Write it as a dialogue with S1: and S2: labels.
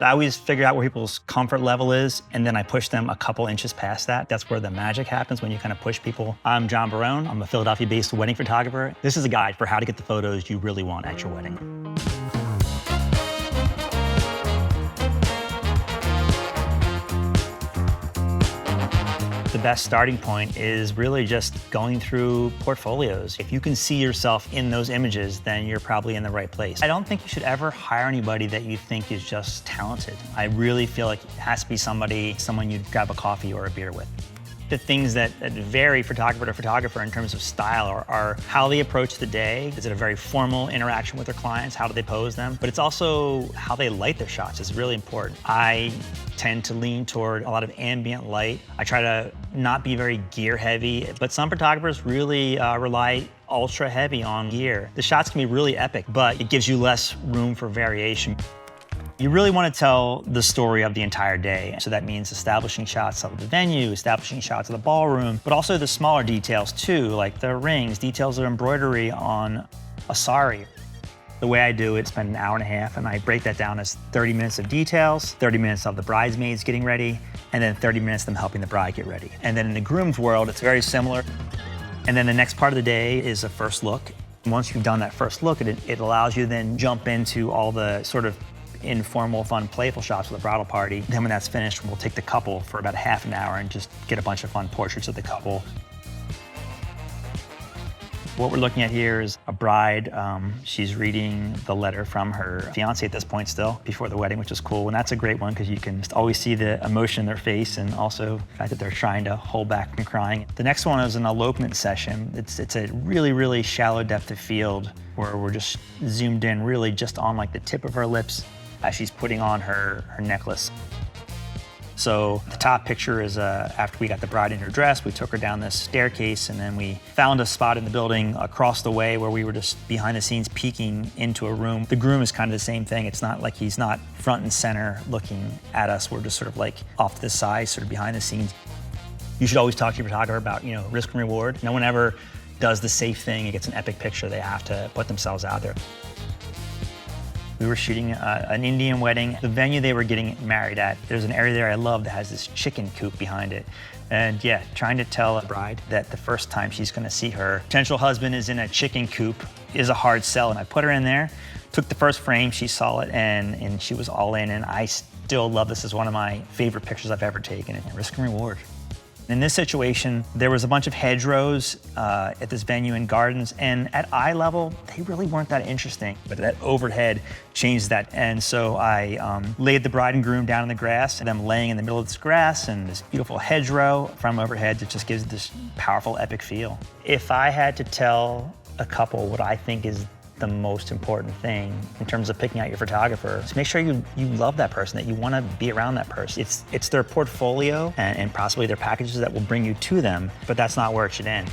S1: I always figure out where people's comfort level is, and then I push them a couple inches past that. That's where the magic happens, when you kind of push people. I'm John Barone. I'm a Philadelphia-based wedding photographer. This is a guide for how to get the photos you really want at your wedding. The best starting point is really just going through portfolios. If you can see yourself in those images, then you're probably in the right place. I don't think you should ever hire anybody that you think is just talented. I really feel like it has to be someone you'd grab a coffee or a beer with. The things that vary photographer to photographer in terms of style are how they approach the day. Is it a very formal interaction with their clients? How do they pose them? But it's also how they light their shots is really important. I tend to lean toward a lot of ambient light. I try to not be very gear heavy, but some photographers really rely ultra heavy on gear. The shots can be really epic, but it gives you less room for variation. You really want to tell the story of the entire day. So that means establishing shots of the venue, establishing shots of the ballroom, but also the smaller details too, like the rings, details of embroidery on a sari. The way I do it, spend an hour and a half, and I break that down as 30 minutes of details, 30 minutes of the bridesmaids getting ready, and then 30 minutes of them helping the bride get ready. And then in the groom's world, it's very similar. And then the next part of the day is a first look. Once you've done that first look, it allows you to then jump into all the sort of informal, fun, playful shots for the bridal party. Then when that's finished, we'll take the couple for about a half an hour and just get a bunch of fun portraits of the couple. What we're looking at here is a bride. She's reading the letter from her fiance at this point still, before the wedding, which is cool. And that's a great one because you can just always see the emotion in their face and also the fact that they're trying to hold back from crying. The next one is an elopement session. It's a really, really shallow depth of field where we're just zoomed in really just on like the tip of her lips as she's putting on her necklace. So the top picture is after we got the bride in her dress, we took her down this staircase and then we found a spot in the building across the way where we were just behind the scenes peeking into a room. The groom is kind of the same thing. It's not like he's not front and center looking at us. We're just sort of like off to the side, sort of behind the scenes. You should always talk to your photographer about, risk and reward. No one ever does the safe thing and gets an epic picture. They have to put themselves out there. We were shooting an Indian wedding. The venue they were getting married at, there's an area there I love that has this chicken coop behind it. And yeah, trying to tell a bride that the first time she's gonna see her potential husband is in a chicken coop is a hard sell. And I put her in there, took the first frame, she saw it, and she was all in. And I still love this as one of my favorite pictures I've ever taken. Risk and reward. In this situation, there was a bunch of hedgerows at this venue and gardens, and at eye level, they really weren't that interesting. But that overhead changed that. And so I laid the bride and groom down in the grass, and them laying in the middle of this grass and this beautiful hedgerow from overhead that just gives this powerful, epic feel. If I had to tell a couple what I think is the most important thing in terms of picking out your photographer is make sure you love that person, that you want to be around that person. It's their portfolio and possibly their packages that will bring you to them, but that's not where it should end.